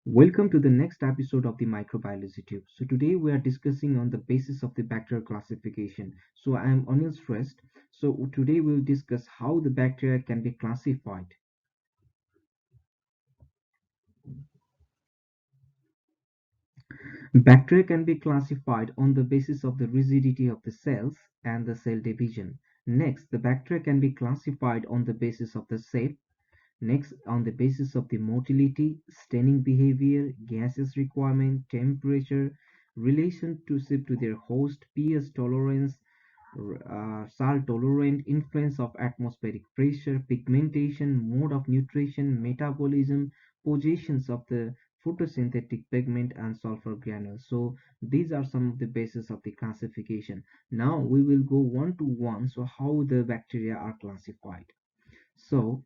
Welcome to the next episode of the Microbiology Tube. So today we are discussing on the basis of the bacterial classification. So I am Anil Shrest. So today we will discuss how the bacteria can be classified. Bacteria can be classified on the basis of the rigidity of the cells and the cell division. Next, the bacteria can be classified on the basis of the shape. Next, on the basis of the motility, staining behavior, gases requirement, temperature, relationship to their host, pH tolerance, salt tolerant, influence of atmospheric pressure, pigmentation, mode of nutrition, metabolism, positions of the photosynthetic pigment and sulfur granules. So these are some of the bases of the classification. Now we will go one to one. So how the bacteria are classified. So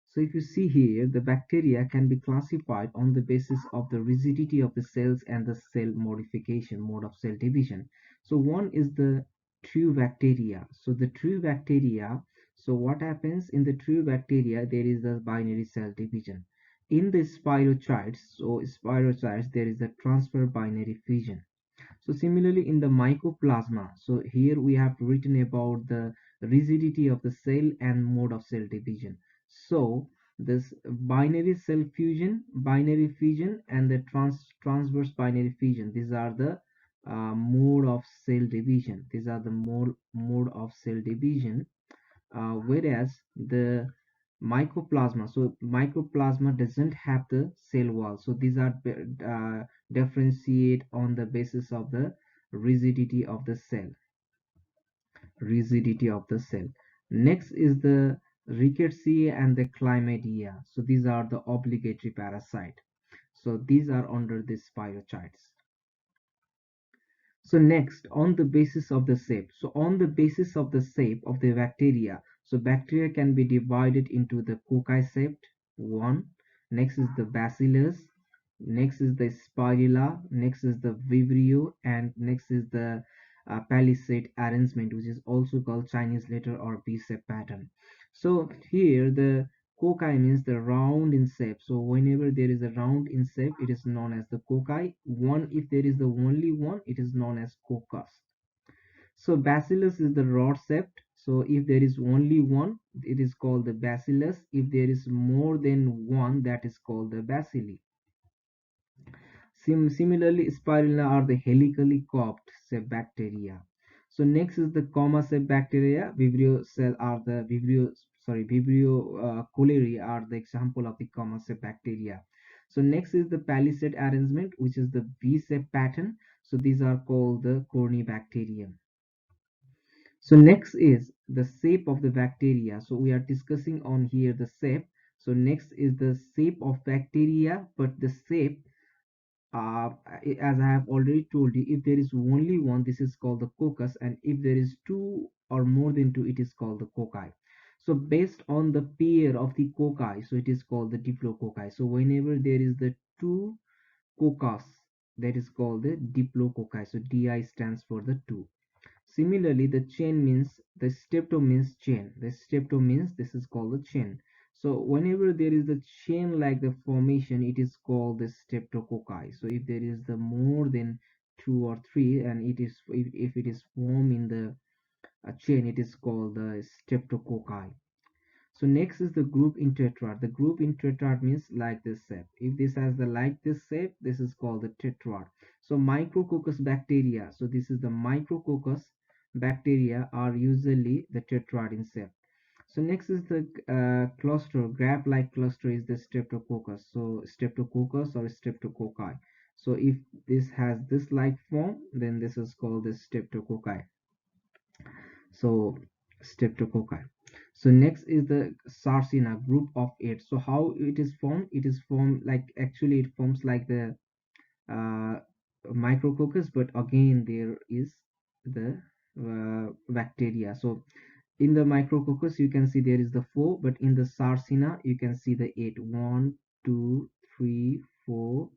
so if you see here, the bacteria can be classified on the basis of the rigidity of the cells and the cell modification mode of cell division. So one is the true bacteria. So the true bacteria, so what happens in the true bacteria, there is the binary cell division. In the spirochetes, so spirochetes, there is the transfer binary fission. So similarly in the mycoplasma, so here we have written about the rigidity of the cell and mode of cell division. So this binary fission and the transverse binary fission, these are the mode of cell division. These are the mode of cell division, whereas the mycoplasma, so mycoplasma doesn't have the cell wall, so these are differentiate on the basis of the rigidity of the cell. Next is the rickettsia and the chlamydia, so these are the obligatory parasite, so these are under the spirochetes. So next, on the basis of the shape. So on the basis of the shape of the bacteria, so bacteria can be divided into the cocci shaped one. Next is the bacillus. Next is the spirilla. Next is the vibrio, and next is the palisade arrangement, which is also called Chinese letter or V-shape pattern. So here the cocci means the round in shape. So whenever there is a round in shape, it is known as the cocci. One, if there is the only one, it is known as coccus. So bacillus is the rod shaped. So if there is only one, it is called the bacillus. If there is more than one, that is called the bacilli. Similarly, spirilla are the helically curved cell bacteria. So next is the comma cell bacteria. Vibrio cell are the Vibrio cholerae are the example of the comma cell bacteria. So next is the palisade arrangement, which is the V-shape pattern. So these are called the Corynebacterium. So next is the shape of the bacteria. So we are discussing on here the shape. So next is the shape of bacteria, but the shape, as I have already told you, if there is only one, this is called the coccus, and if there is two or more than two, it is called the cocci. So based on the pair of the cocci, so it is called the diplococci. So whenever there is the two coccus, that is called the diplococci. So Di stands for the two. Similarly, the chain means the strepto means chain. The strepto means this is called the chain. So whenever there is the chain like the formation, it is called the streptococci. So if there is the more than two or three, and it is if it is formed in the chain, it is called the streptococci. So next is the group in tetrad. The group in tetrad means like this shape. If this has the like this shape, this is called the tetrad. So micrococcus bacteria. So this is the micrococcus bacteria are usually the tetrad in shape. So next is the cluster. Grape-like cluster is the streptococcus. So streptococcus or streptococci. So if this has this like form, then this is called the streptococci. So streptococci. So next is the sarcina, group of eight. So how it is formed? It is formed like, actually it forms like the uh, micrococcus, but again there is the bacteria. So in the micrococcus you can see there is the four, but in the sarcina you can see the eight. One, two, three, four,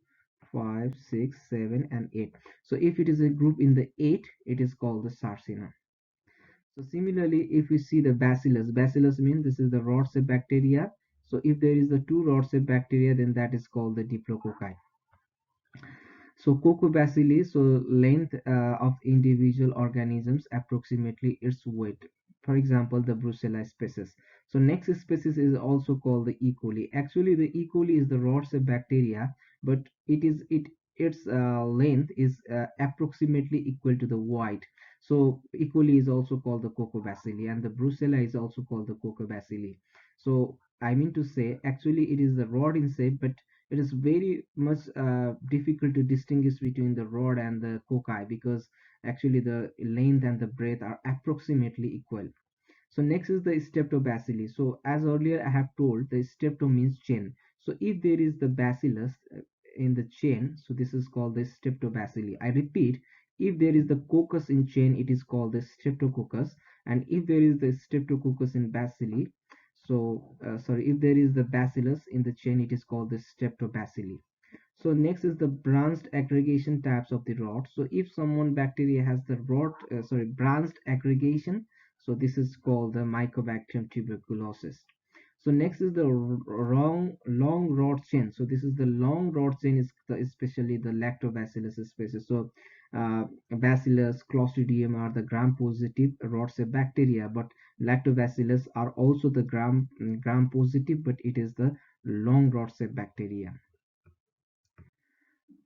five, six, seven, and eight. So if it is a group in the eight, it is called the sarcina. So similarly, if we see the bacillus, bacillus means this is the rod cell bacteria. So if there is the two rods of bacteria, then that is called the diplococci. So Coccobacilli, so length of individual organisms approximately its weight. For example, the Brucella species. So next species is also called the E. coli. Actually, the E. coli is the rods of bacteria, but its length is approximately equal to the weight. So E. coli is also called the Coccobacilli, and the Brucella is also called the Coccobacilli. So I mean to say, actually, it is the rod in shape, but it is very much difficult to distinguish between the rod and the cocci because actually the length and the breadth are approximately equal. So next is the streptobacilli. So as earlier I have told, the strepto means chain. So if there is the bacillus in the chain, so this is called the streptobacilli. I repeat, if there is the coccus in chain, it is called the streptococcus, and if there is the streptococcus in bacilli, so sorry, if there is the bacillus in the chain, it is called the streptobacilli. So next is the branched aggregation types of the rod. So if someone bacteria has the branched aggregation, so this is called the Mycobacterium tuberculosis. So next is the long rod chain. So this is the long rod chain is especially the Lactobacillus species. So Bacillus, Clostridium are the gram-positive rods of bacteria, but Lactobacillus are also the gram-positive, but it is the long rods of bacteria.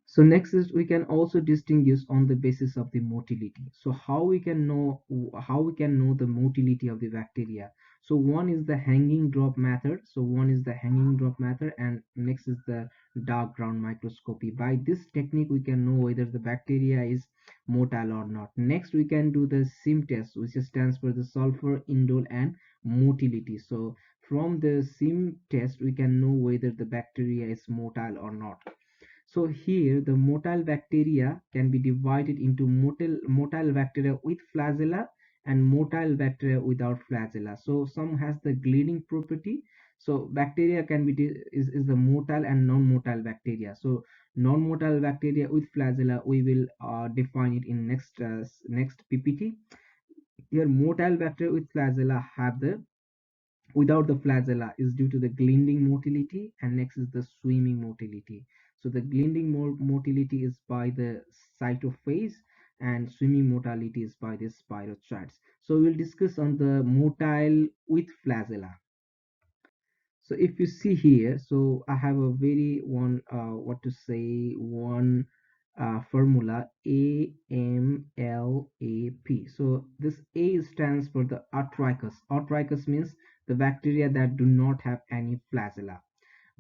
So next is we can also distinguish on the basis of the motility. So how we can know the motility of the bacteria. So one is the hanging drop method. And next is the dark ground microscopy. By this technique we can know whether the bacteria is motile or not. Next we can do the SIM test, which stands for the sulfur, indole, and motility. So from the SIM test we can know whether the bacteria is motile or not. So here the motile bacteria can be divided into motile bacteria with flagella and motile bacteria without flagella. So some has the gliding property. So bacteria can be is the motile and non-motile bacteria. So non-motile bacteria with flagella we will define it in next PPT. Here motile bacteria with flagella have the without the flagella is due to the gliding motility, and next is the swimming motility. So the gliding motility is by the cytophase and swimming motility is by the spirochetes. So we'll discuss on the motile with flagella. So if you see here, so I have a very one what to say one formula AMLAP. So this A stands for the Atricus. Atricus means the bacteria that do not have any flagella.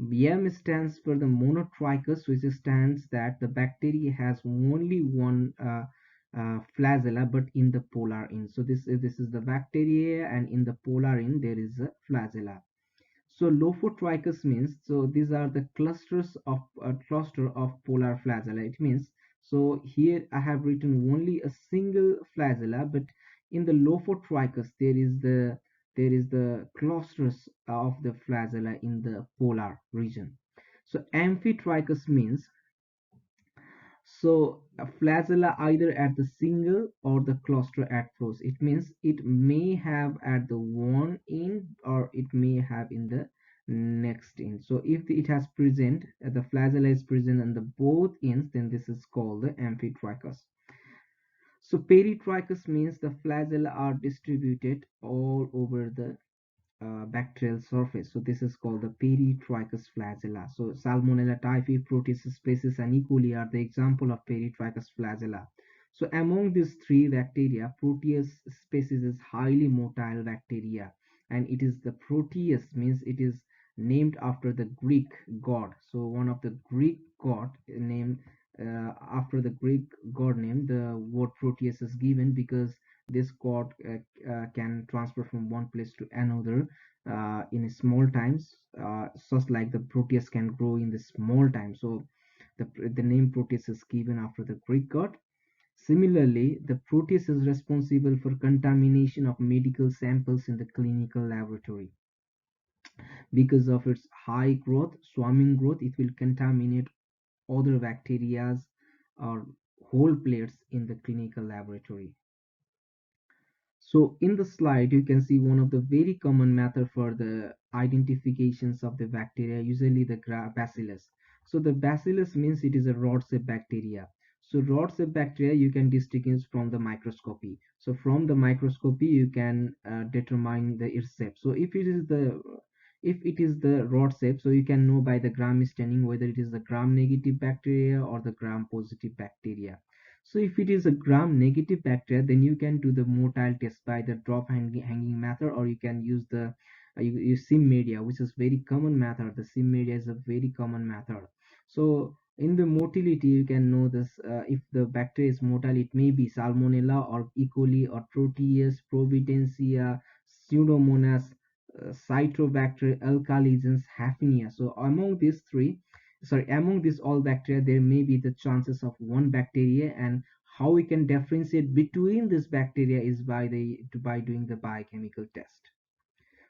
M stands for the Monotrichus, which stands that the bacteria has only one flagella, but in the polar end. So this is the bacteria, and in the polar end there is a flagella. So Lophotrichus means, so these are the clusters of a cluster of polar flagella. It means, so here I have written only a single flagella, but in the Lophotrichus there is the clusters of the flagella in the polar region. So Amphitrichus means, so a flagella either at the single or the cluster at first. It means it may have at the one end or it may have in the next end. So if it has present, the flagella is present on the both ends, then this is called the amphitrichus. So peritrichus means the flagella are distributed all over the bacterial surface. So this is called the peritrichous flagella. So Salmonella typhi, Proteus species, and E. coli are the example of peritrichous flagella. So among these three bacteria, Proteus species is highly motile bacteria, and it is the Proteus means it is named after the Greek god. So one of the Greek god named after the Greek god name, the word Proteus is given because this god can transfer from one place to another in small times, such like the Proteus can grow in the small time. So the name Proteus is given after the Greek god. Similarly, the Proteus is responsible for contamination of medical samples in the clinical laboratory. Because of its high growth, swarming growth, it will contaminate other bacteria or whole plates in the clinical laboratory. So in the slide, you can see one of the very common method for the identifications of the bacteria, usually the bacillus. So the bacillus means it is a rod-shaped bacteria. So rod-shaped bacteria you can distinguish from the microscopy. So from the microscopy you can determine the its shape. So if it is the rod shape, so you can know by the gram staining whether it is the gram-negative bacteria or the gram-positive bacteria. So if it is a gram-negative bacteria, then you can do the motile test by the drop hanging method, or you can use the you use sim media, which is very common method. The sim media is a very common method. So in the motility, you can know this if the bacteria is motile, it may be Salmonella or E. coli or Proteus, Providencia, Pseudomonas, Citrobacter, Alkaligens, Hafnia. So among these all bacteria, there may be the chances of one bacteria, and how we can differentiate between this bacteria is by doing the biochemical test.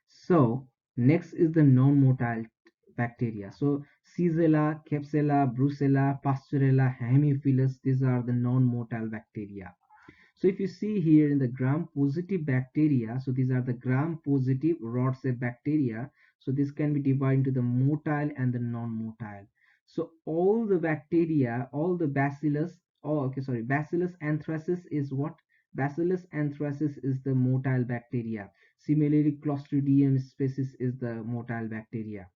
So next is the non-motile bacteria. So Shigella, Klebsiella, Brucella, Pasteurella, Haemophilus, these are the non-motile bacteria. So if you see here in the gram-positive bacteria, so these are the gram-positive rod-shaped bacteria. So this can be divided into the motile and the non-motile. So all the bacteria, all the bacillus, Bacillus anthracis is what? Bacillus anthracis is the motile bacteria. Similarly, Clostridium species is the motile bacteria.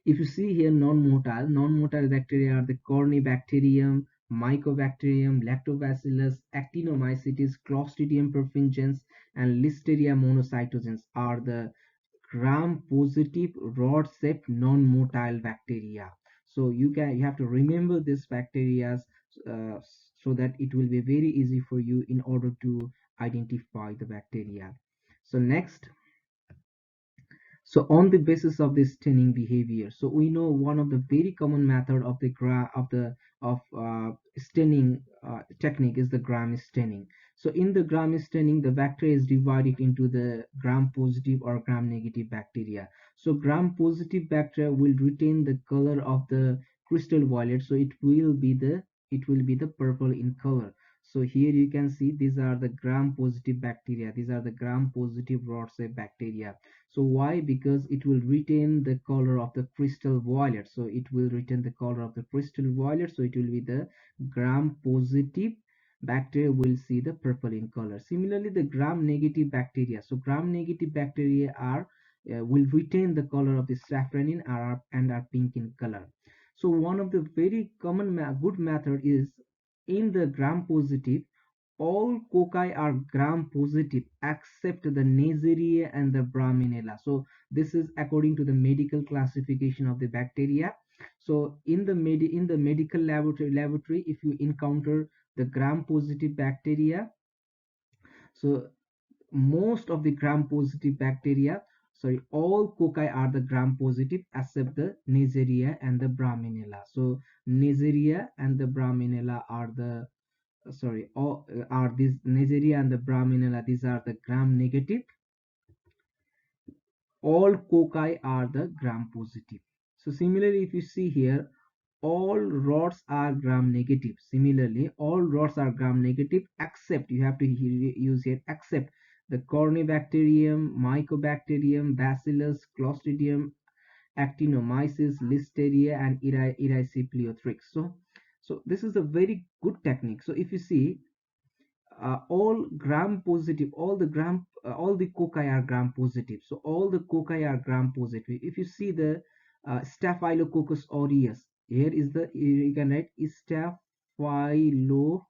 If you see here non-motile bacteria are the Corynebacterium, Mycobacterium, Lactobacillus, Actinomycetes, Clostridium perfringens, and Listeria monocytogenes are the gram-positive rod-shaped non-motile bacteria. So you have to remember these bacteria uh, so that it will be very easy for you in order to identify the bacteria. So next, so on the basis of this staining behavior, so we know one of the very common method of the staining technique is the gram staining. So in the gram staining, the bacteria is divided into the gram positive or gram negative bacteria. So gram positive bacteria will retain the color of the crystal violet, so it will be the purple in color. So here you can see these are the gram positive bacteria. These are the gram positive rod shaped bacteria. So why? Because it will retain the color of the crystal violet. So it will retain the color of the crystal violet. So it will be the gram positive bacteria will see the purple in color. Similarly, the gram negative bacteria. So gram negative bacteria are will retain the color of the safranin and are pink in color. So one of the very common good method is in the gram positive, all cocci are gram positive except the Neisseria and the Brahminella. So this is according to the medical classification of the bacteria. So in the medical laboratory, if you encounter the gram positive bacteria, so most of the gram positive bacteria, sorry, all cocci are the gram positive except the Neisseria and the Brahminella. So Neisseria and the Brahminella are the sorry all are these Neisseria and the Brahminella, these are the gram negative. All cocci are the gram positive. So similarly, if you see here, all rods are gram negative. Similarly, all rods are gram negative except, you have to use here, except the Corynebacterium, Mycobacterium, Bacillus, Clostridium, Actinomyces, Listeria, and Erysipelathrix. So this is a very good technique. So if you see, all gram positive, all the cocci are gram positive. So all the cocci are gram positive. If you see the Staphylococcus aureus, here is the, you can write Staphylococcus.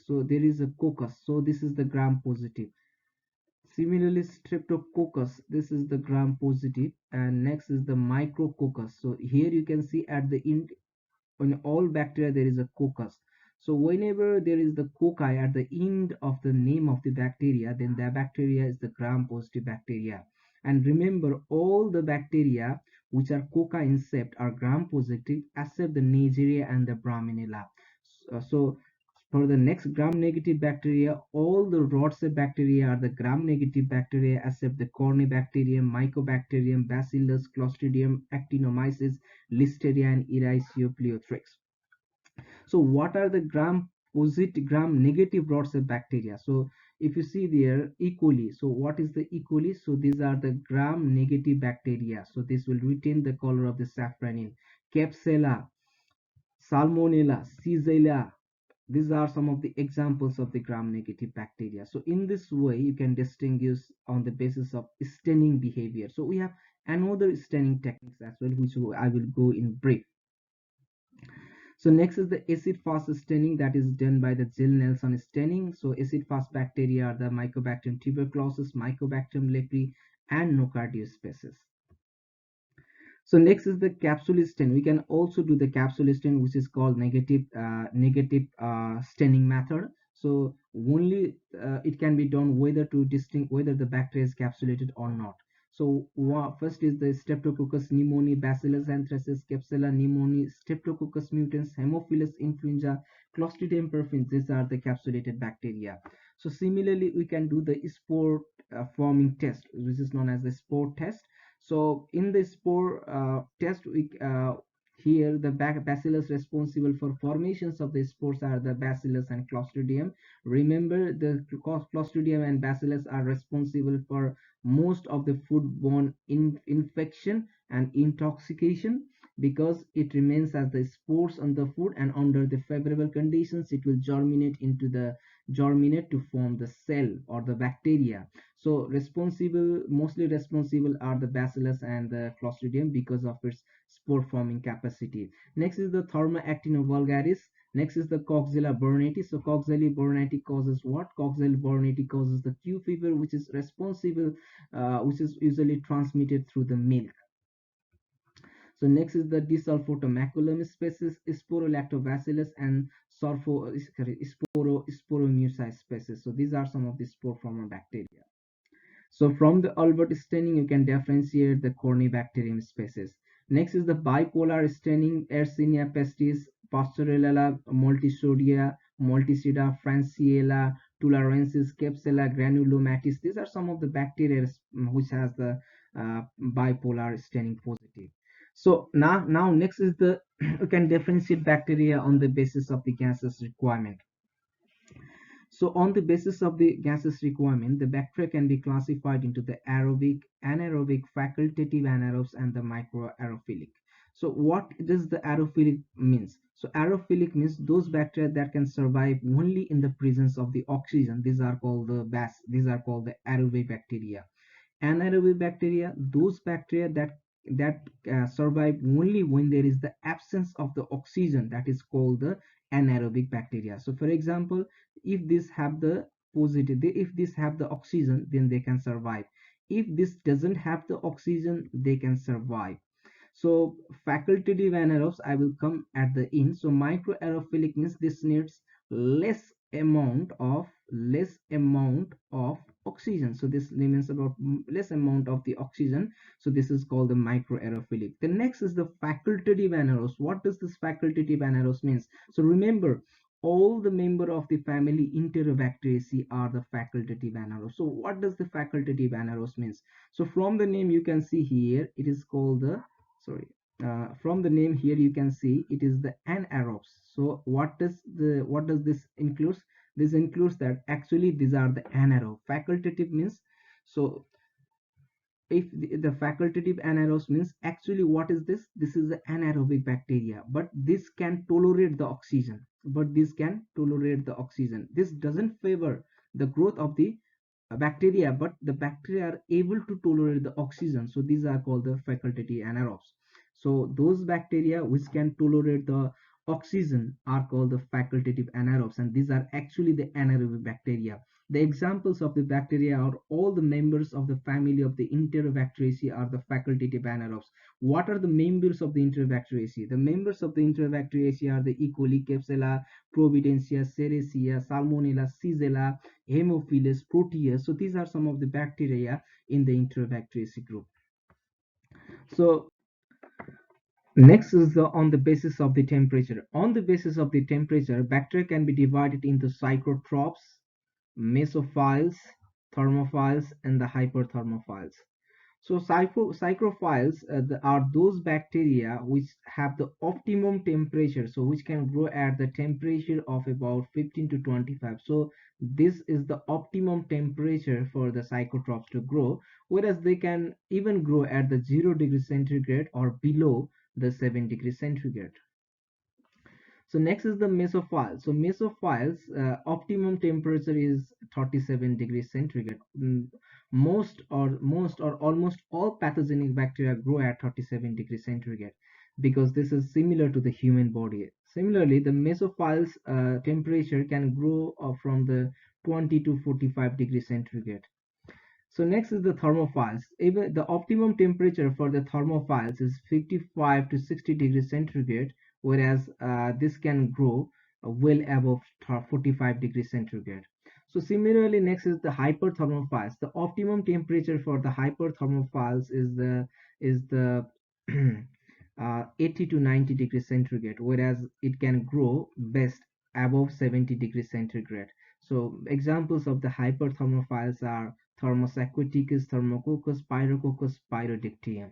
So there is a coccus. So this is the gram positive. Similarly, Streptococcus, this is the gram positive, and next is the Micrococcus. So here you can see at the end, in all bacteria there is a coccus. So whenever there is the cocci at the end of the name of the bacteria, then the bacteria is the gram positive bacteria. And remember, all the bacteria which are cocci in shape are gram positive except the Neisseria and the Brahminella. So for the next gram negative bacteria, all the rod shaped bacteria are the gram negative bacteria except the Corynebacterium, Mycobacterium, Bacillus, Clostridium, Actinomyces, Listeria, and Erysipelathrix. So what are the gram negative rod cell bacteria? So if you see there E. coli, so what is the E. coli? So these are the gram negative bacteria, so this will retain the color of the safranin. Capsella, Salmonella, Caesarea, these are some of the examples of the gram-negative bacteria. So in this way, you can distinguish on the basis of staining behavior. So we have another staining techniques as well, which I will go in brief. So next is the acid-fast staining that is done by the Gill-Nelson staining. So acid-fast bacteria are the Mycobacterium tuberculosis, Mycobacterium leprae, and Nocardia species. So next is the capsule stain. We can also do the capsule stain, which is called negative staining method. So only it can be done whether to distinct whether the bacteria is capsulated or not. So first is the Streptococcus pneumoniae, Bacillus anthracis, Klebsiella pneumoniae, Streptococcus mutans, Haemophilus influenza, Clostridium perfringens. These are the capsulated bacteria. So similarly, we can do the spore forming test, which is known as the spore test. So in the spore test, here the bacillus responsible for formations of the spores are the Bacillus and Clostridium. Remember, the Clostridium and Bacillus are responsible for most of the foodborne infection and intoxication, because it remains as the spores on the food, and under the favorable conditions it will germinate to form the cell or the bacteria. So mostly responsible are the Bacillus and the Clostridium because of its spore forming capacity. Next is the Therma actina vulgaris. Next is the Coxiella burnetii. So Coxiella burnetii causes what? Coxiella burnetii causes the Q fever, which is responsible, which is usually transmitted through the milk. So next is the Desulfotomaculum species, Sporolactobacillus, and Sporomucii species. So these are some of the spore former bacteria. So from the Albert staining, you can differentiate the Corynebacterium species. Next is the bipolar staining, Yersinia pestis, Pastorella multisida, Franciella, tularensis, Klebsiella granulomatis. These are some of the bacteria which has the bipolar staining positive. So now next is the you can differentiate bacteria on the basis of the gases requirement. So on the basis of the gases requirement, the bacteria can be classified into the aerobic, anaerobic, facultative anaerobes, and the microaerophilic. So what does the aerophilic means? So aerophilic means those bacteria that can survive only in the presence of the oxygen. These are called the aerobic bacteria. Anaerobic bacteria, those bacteria that survive only when there is the absence of the oxygen, that is called the anaerobic bacteria. So for example, if this have the oxygen, then they can survive. If this doesn't have the oxygen, they can survive. So facultative anaerobes, I will come at the end. So microaerophilic means this needs less amount of oxygen. So this means about less amount of the oxygen. So this is called the microaerophilic. The next is the facultative anaerobes. What does this facultative anaerobes means? So remember, all the member of the family Enterobacteriaceae are the facultative anaerobes. So what does the facultative anaerobes means? So from the name you can see here, it is called the sorry from the name here you can see it is the anaerobes. So what does this includes? This includes that actually these are the anaerobe. Facultative means, so if the facultative anaerobes means, actually what is this? This is the anaerobic bacteria, but this can tolerate the oxygen. This doesn't favor the growth of the bacteria, but the bacteria are able to tolerate the oxygen. So these are called the facultative anaerobes. So those bacteria which can tolerate the oxygen are called the facultative anaerobes, and these are actually the anaerobic bacteria. The examples of the bacteria are all the members of the family of the Enterobacteriaceae are the facultative anaerobes. What are the members of the Enterobacteriaceae? The members of the Enterobacteriaceae are the E. coli, Klebsiella, Providencia, Serratia, Salmonella, Shigella, Haemophilus, Proteus. So these are some of the bacteria in the Enterobacteriaceae group. So next is on the basis of the temperature. On the basis of the temperature, bacteria can be divided into psychrotrophs, mesophiles, thermophiles, and the hyperthermophiles. So psychrophiles are those bacteria which have the optimum temperature, so which can grow at the temperature of about 15 to 25. So this is the optimum temperature for the psychotrophs to grow, whereas they can even grow at the 0 degree centigrade or below the 7 degree centigrade. So next is the mesophiles. So mesophiles, optimum temperature is 37 degrees centigrade. Most or almost all pathogenic bacteria grow at 37 degrees centigrade because this is similar to the human body. Similarly, the mesophiles temperature can grow from the 20 to 45 degrees centigrade. So next is the thermophiles. Even the optimum temperature for the thermophiles is 55 to 60 degrees centigrade, whereas this can grow well above 45 degrees centigrade. So similarly, next is the hyperthermophiles. The optimum temperature for the hyperthermophiles is the 80 to 90 degrees centigrade, whereas it can grow best above 70 degrees centigrade. So examples of the hyperthermophiles are Thermus aquaticus, Thermococcus, Pyrococcus, Pyrodictyum.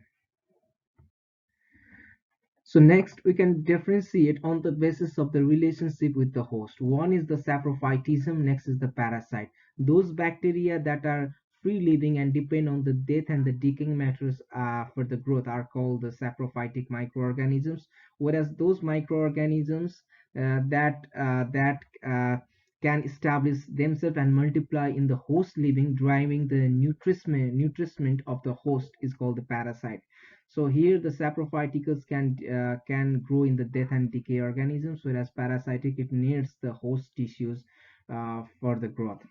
So next, we can differentiate on the basis of the relationship with the host. One is the saprophytism, next is the parasite. Those bacteria that are free living and depend on the death and the decaying matters for the growth are called the saprophytic microorganisms, whereas those microorganisms that can establish themselves and multiply in the host living, driving the nutriment of the host is called the parasite. So here the saprophyticals can grow in the death and decay organisms, whereas parasitic it needs the host tissues for the growth.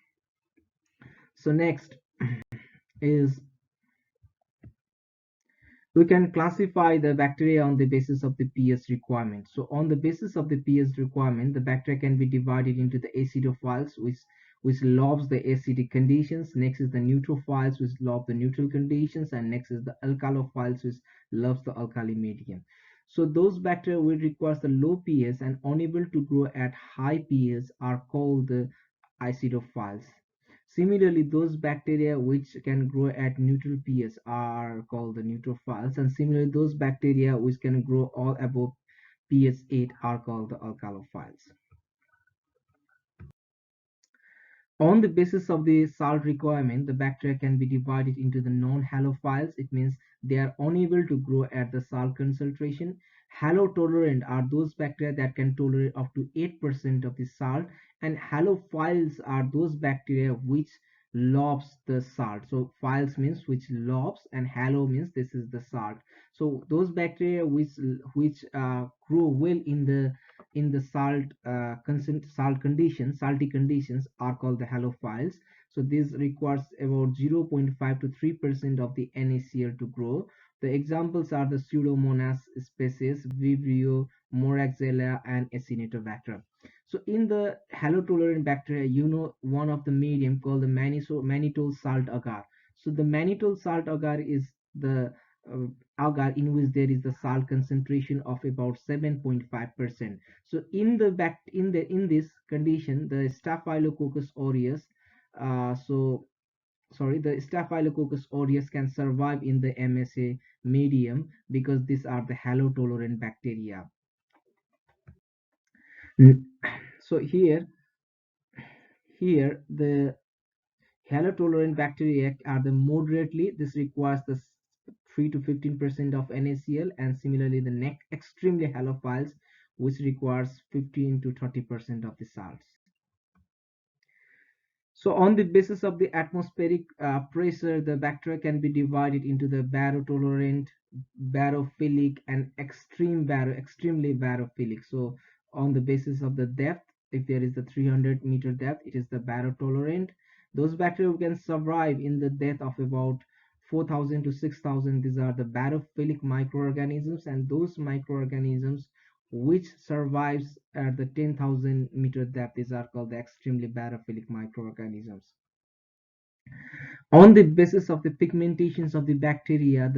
So next is we can classify the bacteria on the basis of the pH requirement. So on the basis of the pH requirement, the bacteria can be divided into the acidophiles, which loves the acidic conditions. Next is the neutrophiles, which love the neutral conditions, and next is the alkalophiles, which loves the alkali medium. So those bacteria which requires the low pH and unable to grow at high pH are called the acidophiles. Similarly, those bacteria which can grow at neutral pH are called the neutrophiles, and similarly, those bacteria which can grow all above pH 8 are called the alkalophiles. On the basis of the salt requirement, the bacteria can be divided into the non-halophiles. It means they are unable to grow at the salt concentration. Halotolerant are those bacteria that can tolerate up to 8% of the salt, and halophiles are those bacteria which loves the salt. So philes means which loves, and halo means this is the salt. So those bacteria which grow well in the salty conditions are called the halophiles. So this requires about 0.5 to 3% of the NaCl to grow. The examples are the Pseudomonas species, Vibrio, Moraxella, and Acinetobacter. So in the halotolerant bacteria, one of the medium called the mannitol salt agar. So the mannitol salt agar is the uh, agar in which there is the salt concentration of about 7.5%. So in this condition, the Staphylococcus aureus, so sorry, the Staphylococcus aureus can survive in the MSA medium because these are the halotolerant bacteria. N- So here the halotolerant bacteria are the moderately. This requires the 3 to 15% of NaCl, and similarly the extremely halophiles, which requires 15 to 30% of the salts. So on the basis of the atmospheric pressure, the bacteria can be divided into the barotolerant, barophilic, and extremely barophilic. So on the basis of the depth, if there is a 300-meter depth, it is the barotolerant. Those bacteria can survive in the depth of about 4,000 to 6,000. These are the barophilic microorganisms, and those microorganisms which survives at the 10,000-meter depth. These are called the extremely barophilic microorganisms. On the basis of the pigmentations of the bacteria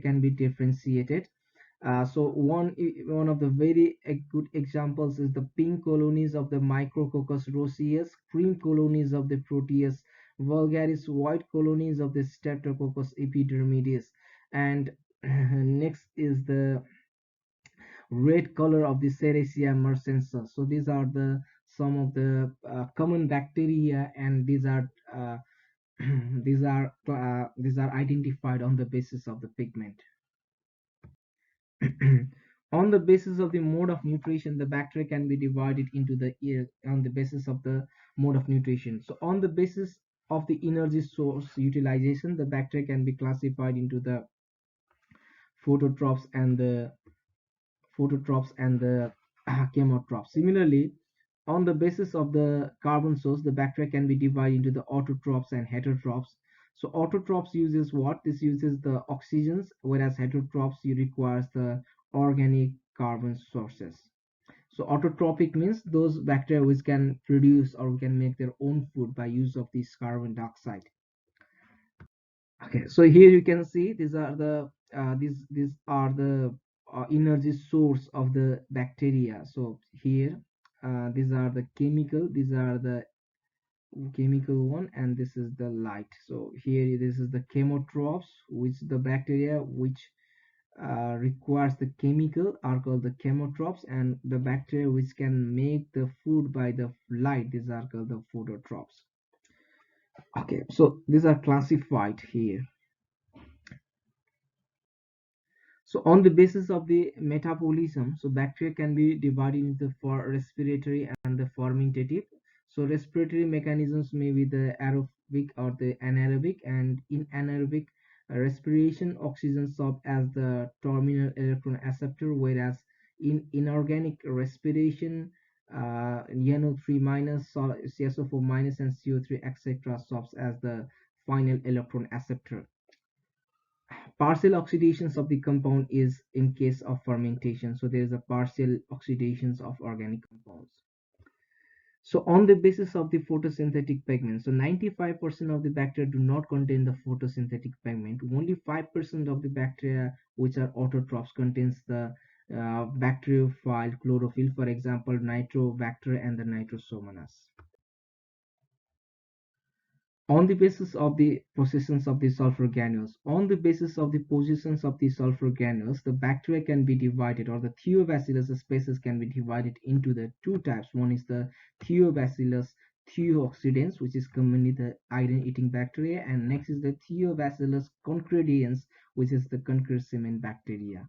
can be differentiated. So one of the very good examples is the pink colonies of the Micrococcus roseus, cream colonies of the Proteus vulgaris, white colonies of the Streptococcus epidermidis, and next is the red color of the Serratia marcescens. So these are the some of the common bacteria, and these are these are identified on the basis of the pigment. On the basis of the mode of nutrition, the bacteria can be divided into the on the basis of the mode of nutrition. So on the basis of the energy source utilization, the bacteria can be classified into the phototrophs and the chemotrophs. Similarly, on the basis of the carbon source, the bacteria can be divided into the autotrophs and heterotrophs. So autotrophs uses what? This uses the oxygens, whereas heterotrophs requires the organic carbon sources. So autotrophic means those bacteria which can produce or can make their own food by use of this carbon dioxide. Okay, so here you can see these are the energy source of the bacteria. So here these are the chemical one, and this is the light. So here this is the chemotrophs, which the bacteria which requires the chemical are called the chemotrophs, and the bacteria which can make the food by the light, these are called the phototrophs. Okay, so these are classified here. So on the basis of the metabolism, so bacteria can be divided into for respiratory and the fermentative. So respiratory mechanisms may be the aerobic or the anaerobic, and in anaerobic respiration, oxygen serves as the terminal electron acceptor, whereas in inorganic respiration, NO3 minus, CSO4 minus, and CO3 etc. serves as the final electron acceptor. Partial oxidations of the compound is in case of fermentation. So there is a partial oxidations of organic compounds. So on the basis of the photosynthetic pigment, so 95% of the bacteria do not contain the photosynthetic pigment. Only 5% of the bacteria which are autotrophs contains the bacteriophile chlorophyll, for example, Nitrobacter and the Nitrosomonas. On the basis of the positions of the sulfur granules. On the basis of the positions of the sulfur granules, the bacteria can be divided, or the Thiobacillus species can be divided into the two types. One is the Thiobacillus thiooxidans, which is commonly the iron-eating bacteria, and next is the Thiobacillus concredians, which is the concrete cement bacteria.